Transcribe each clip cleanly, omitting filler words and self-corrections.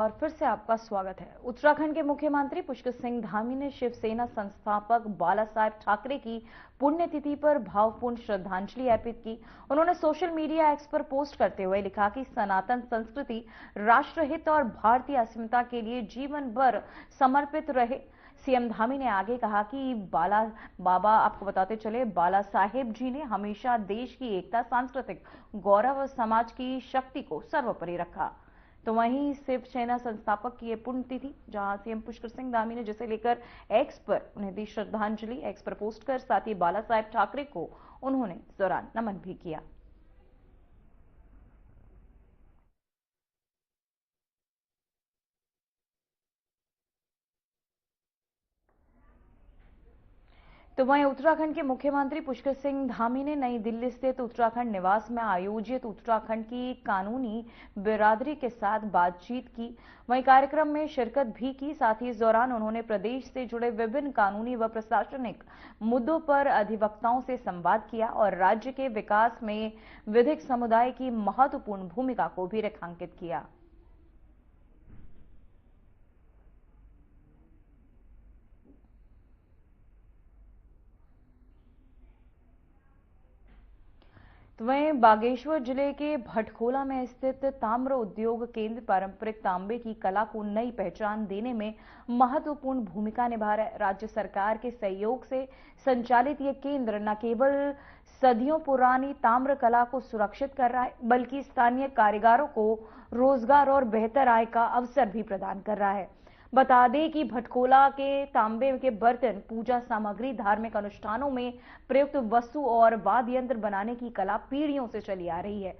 और फिर से आपका स्वागत है। उत्तराखंड के मुख्यमंत्री पुष्कर सिंह धामी ने शिवसेना संस्थापक बाला साहेब ठाकरे की पुण्यतिथि पर भावपूर्ण श्रद्धांजलि अर्पित की। उन्होंने सोशल मीडिया एक्स पर पोस्ट करते हुए लिखा कि सनातन संस्कृति, राष्ट्रहित और भारतीय अस्मिता के लिए जीवन भर समर्पित रहे। सीएम धामी ने आगे कहा कि बाबा आपको बताते चले, बाला साहेब जी ने हमेशा देश की एकता, सांस्कृतिक गौरव और समाज की शक्ति को सर्वोपरि रखा। तो वहीं शिवसेना संस्थापक की ये पुण्यतिथि, जहां सीएम पुष्कर सिंह धामी ने जिसे लेकर एक्स पर उन्हें दी श्रद्धांजलि, एक्स पर पोस्ट कर, साथ ही बाला साहेब ठाकरे को उन्होंने इस दौरान नमन भी किया। तो वहीं उत्तराखंड के मुख्यमंत्री पुष्कर सिंह धामी ने नई दिल्ली स्थित उत्तराखंड निवास में आयोजित उत्तराखंड की कानूनी बिरादरी के साथ बातचीत की। वहीं कार्यक्रम में शिरकत भी की। साथ ही इस दौरान उन्होंने प्रदेश से जुड़े विभिन्न कानूनी व प्रशासनिक मुद्दों पर अधिवक्ताओं से संवाद किया और राज्य के विकास में विधिक समुदाय की महत्वपूर्ण भूमिका को भी रेखांकित किया। तो वहीं बागेश्वर जिले के भटखोला में स्थित ताम्र उद्योग केंद्र पारंपरिक तांबे की कला को नई पहचान देने में महत्वपूर्ण भूमिका निभा रहा है। राज्य सरकार के सहयोग से संचालित ये केंद्र न केवल सदियों पुरानी ताम्र कला को सुरक्षित कर रहा है, बल्कि स्थानीय कारीगरों को रोजगार और बेहतर आय का अवसर भी प्रदान कर रहा है। बता दें कि भटखोला के तांबे के बर्तन, पूजा सामग्री, धार्मिक अनुष्ठानों में प्रयुक्त वस्तु और वाद्य यंत्र बनाने की कला पीढ़ियों से चली आ रही है।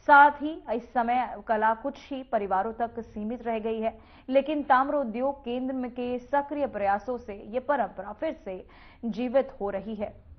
साथ ही इस समय कला कुछ ही परिवारों तक सीमित रह गई है, लेकिन ताम्र उद्योग केंद्र के सक्रिय प्रयासों से ये परंपरा फिर से जीवित हो रही है।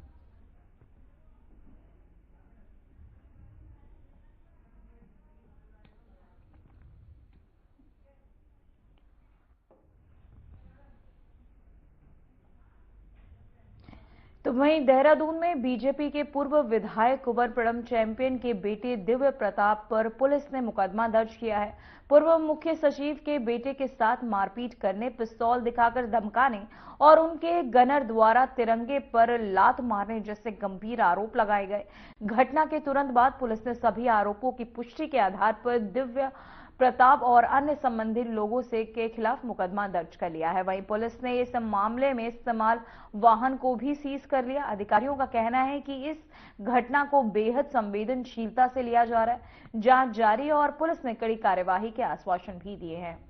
तो वहीं देहरादून में बीजेपी के पूर्व विधायक कुंवर प्रडम चैंपियन के बेटे दिव्य प्रताप पर पुलिस ने मुकदमा दर्ज किया है। पूर्व मुख्य सचिव के बेटे के साथ मारपीट करने, पिस्तौल दिखाकर धमकाने और उनके गनर द्वारा तिरंगे पर लात मारने जैसे गंभीर आरोप लगाए गए। घटना के तुरंत बाद पुलिस ने सभी आरोपों की पुष्टि के आधार पर दिव्य प्रताप और अन्य संबंधित लोगों से के खिलाफ मुकदमा दर्ज कर लिया है। वहीं पुलिस ने इस मामले में इस्तेमाल वाहन को भी सीज कर लिया। अधिकारियों का कहना है कि इस घटना को बेहद संवेदनशीलता से लिया जा रहा है। जांच जारी और पुलिस ने कड़ी कार्यवाही के आश्वासन भी दिए हैं।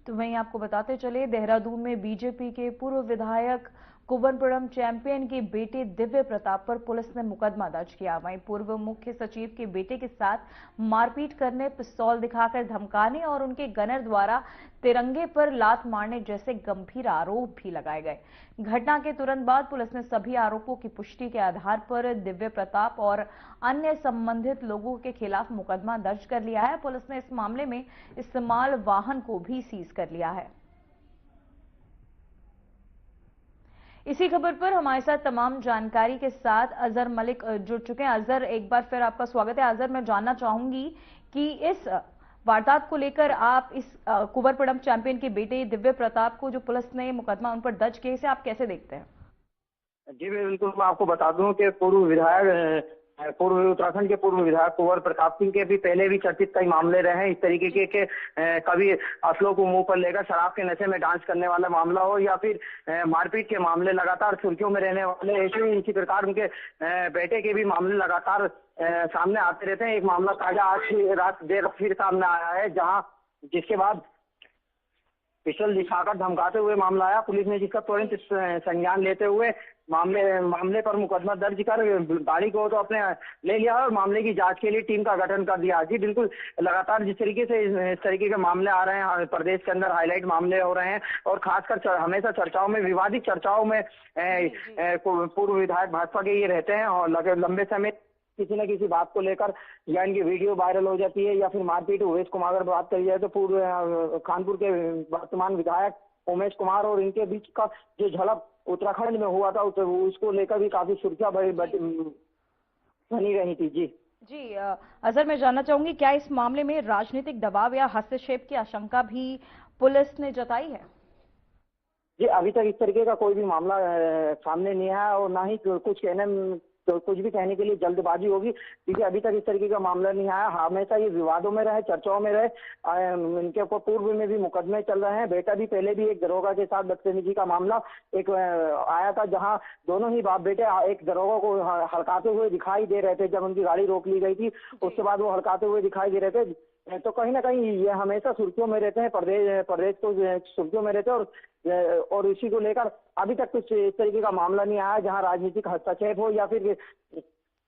तो वहीं आपको बताते चले, देहरादून में बीजेपी के पूर्व विधायक कुंवर प्रडम चैंपियन के बेटे दिव्य प्रताप पर पुलिस ने मुकदमा दर्ज किया। वहीं पूर्व मुख्य सचिव के बेटे के साथ मारपीट करने, पिस्तौल दिखाकर धमकाने और उनके गनर द्वारा तिरंगे पर लात मारने जैसे गंभीर आरोप भी लगाए गए। घटना के तुरंत बाद पुलिस ने सभी आरोपों की पुष्टि के आधार पर दिव्य प्रताप और अन्य संबंधित लोगों के खिलाफ मुकदमा दर्ज कर लिया है। पुलिस ने इस मामले में इस्तेमाल वाहन को भी सीज कर लिया है। इसी खबर पर हमारे साथ तमाम जानकारी के साथ अजहर मलिक जुड़ चुके हैं। अजहर, एक बार फिर आपका स्वागत है। अजहर, मैं जानना चाहूंगी कि इस वारदात को लेकर आप इस कुंवर प्रडम चैंपियन के बेटे दिव्य प्रताप को जो पुलिस ने मुकदमा उन पर दर्ज किया, इसे आप कैसे देखते हैं? जी बिल्कुल, मैं आपको बता दूं कि पूर्व उत्तराखंड के पूर्व विधायक कुंवर प्रताप सिंह के भी पहले भी चर्चित कई मामले रहे हैं इस तरीके के कभी असलों को मुंह पर लेकर शराब के नशे में डांस करने वाला मामला हो या फिर मारपीट के मामले लगातार सुर्खियों में रहने वाले। ऐसे ही इसी प्रकार उनके बेटे के भी मामले लगातार सामने आते रहते हैं। एक मामला ताजा आज रात देर फिर सामने आया है, जहाँ जिसके बाद पिस्टल दिखाकर धमकाते हुए मामला आया। पुलिस ने जिसका तुरंत संज्ञान लेते हुए मामले पर मुकदमा दर्ज कर गाड़ी को तो अपने ले लिया और मामले की जांच के लिए टीम का गठन कर दिया। जी बिल्कुल, लगातार जिस तरीके से इस तरीके के मामले आ रहे हैं, प्रदेश के अंदर हाईलाइट मामले हो रहे हैं और खासकर हमेशा चर्चाओं में, विवादित चर्चाओं में पूर्व विधायक भाजपा के ये रहते हैं और लंबे समय किसी न किसी बात को लेकर या इनकी वीडियो वायरल हो जाती है या फिर मारपीट। उमेश कुमार अगर बात करी जाए तो पूर्व खानपुर के वर्तमान विधायक उमेश कुमार और इनके बीच का जो झड़प उत्तराखंड में हुआ था उसको लेकर भी काफी सुर्खियां बनी रही थी। जी जी अजहर, मैं जानना चाहूंगी क्या इस मामले में राजनीतिक दबाव या हस्तक्षेप की आशंका भी पुलिस ने जताई है? जी, अभी तक इस तरीके का कोई भी मामला सामने नहीं आया और ना ही तो कुछ भी कहने के लिए जल्दबाजी होगी, क्योंकि अभी तक इस तरीके का मामला नहीं आया। हमेशा ये विवादों में रहे, चर्चाओं में रहे। इनके ऊपर पूर्व में भी मुकदमे चल रहे हैं। बेटा भी पहले भी एक दरोगा के साथ बदतमीजी का मामला एक आया था, जहां दोनों ही बाप बेटे एक दरोगा को हड़काते हुए दिखाई दे रहे थे। जब उनकी गाड़ी रोक ली गई थी, उसके बाद वो हड़काते हुए दिखाई दे रहे थे। तो कहीं ना कहीं ये हमेशा सुर्खियों में रहते हैं, प्रदेश को सुर्खियों में रहते हैं। और इसी को लेकर अभी तक कुछ इस तरीके का मामला नहीं आया जहां राजनीतिक हस्तक्षेप हो या फिर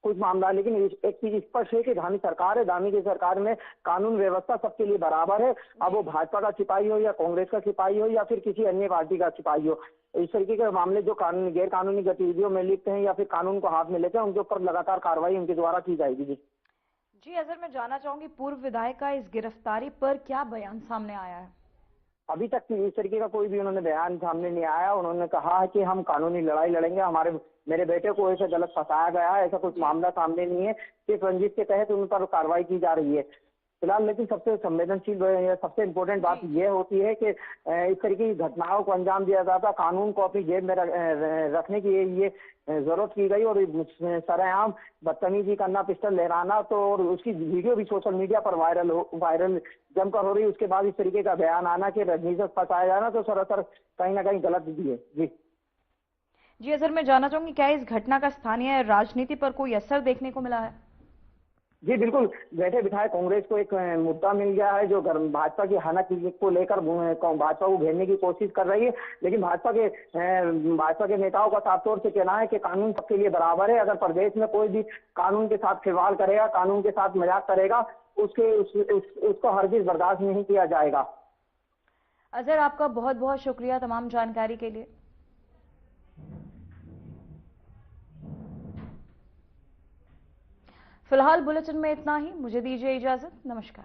कुछ मामला। लेकिन एक चीज स्पष्ट है कि धामी सरकार है, धामी की सरकार में कानून व्यवस्था सबके लिए बराबर है। अब वो भाजपा का सिपाही हो या कांग्रेस का सिपाही हो या फिर किसी अन्य पार्टी का सिपाही हो, इस तरीके के मामले जो गैर कानूनी गतिविधियों में लिप्त हैं या फिर कानून को हाथ में लेते हैं, उनके ऊपर लगातार कार्रवाई उनके द्वारा की जाएगी। जी अजहर, मैं जानना चाहूंगी पूर्व विधायक का इस गिरफ्तारी पर क्या बयान सामने आया है? अभी तक इस तरीके का कोई भी उन्होंने बयान सामने नहीं आया। उन्होंने कहा है कि हम कानूनी लड़ाई लड़ेंगे, मेरे बेटे को ऐसे गलत फंसाया गया है, ऐसा कुछ मामला सामने नहीं है। सिर्फ रंजिश के तहत उन पर कार्रवाई की जा रही है फिलहाल। लेकिन सबसे संवेदनशील सबसे इम्पोर्टेंट बात यह होती है कि इस तरीके की घटनाओं को अंजाम दिया जाता, कानून को अपनी जेब में रखने की ये जरूरत की गई और सरेआम बदतमीजी करना, पिस्टल लहराना, तो और उसकी वीडियो भी सोशल मीडिया पर वायरल जमकर हो रही है। उसके बाद इस तरीके का बयान आना कि रजनीश को फंसाया जाना तो सरासर कहीं ना कहीं गलत भी है। जी अजहर, मैं जानना चाहूंगी क्या इस घटना का स्थानीय राजनीति पर कोई असर देखने को मिला है? जी बिल्कुल, बैठे बिठाए कांग्रेस को एक मुद्दा मिल गया है जो भाजपा की हालत को लेकर भाजपा को घेरने की कोशिश कर रही है। लेकिन भाजपा के नेताओं का साफ तौर से कहना है कि कानून सबके लिए बराबर है। अगर प्रदेश में कोई भी कानून के साथ खिलवाड़ करेगा, कानून के साथ मजाक करेगा, उसको हरगिज बर्दाश्त नहीं किया जाएगा। अजहर, आपका बहुत बहुत शुक्रिया तमाम जानकारी के लिए। फिलहाल बुलेटिन में इतना ही, मुझे दीजिए इजाजत। नमस्कार।